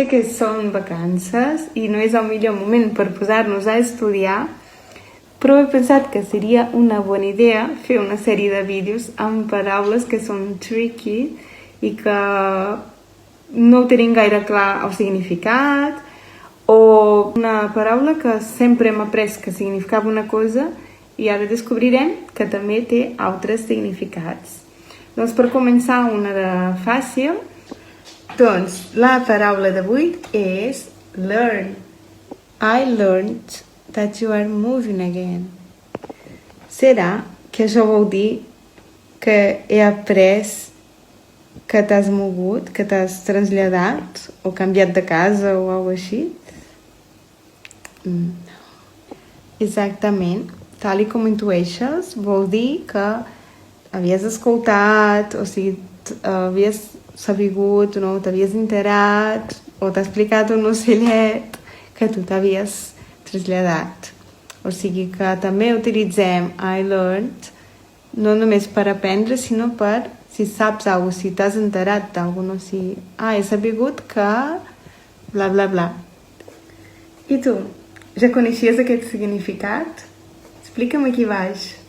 Sé que són vacances i no és el millor moment per posar-nos a estudiar, però he pensat que seria una bona idea fer una sèrie de vídeos amb paraules que són tricky i que no tenim gaire clar el significat, o una paraula que sempre hem après que significava una cosa i ara descobrirem que també té altres significats. Doncs per començar una de fàcil, doncs la paraula d'avui és learn. I learned that you are moving again. Serà que això vol dir que he après que t'has mogut, que t'has traslladat o canviat de casa o alguna cosa així? No. Exactament, tal com intueixes, vol dir que havies escoltat, o sigui, havies sabut, no? T'havies enterat o t'ha explicat un ocellet que tu t'havies traslladat. O sigui que també utilitzem I learned no només per aprendre, sinó per si saps alguna cosa, si t'has enterat d'alguna cosa, no? Si, he sabut que bla bla bla. I tu, ja coneixies aquest significat? Explica'm aquí baix.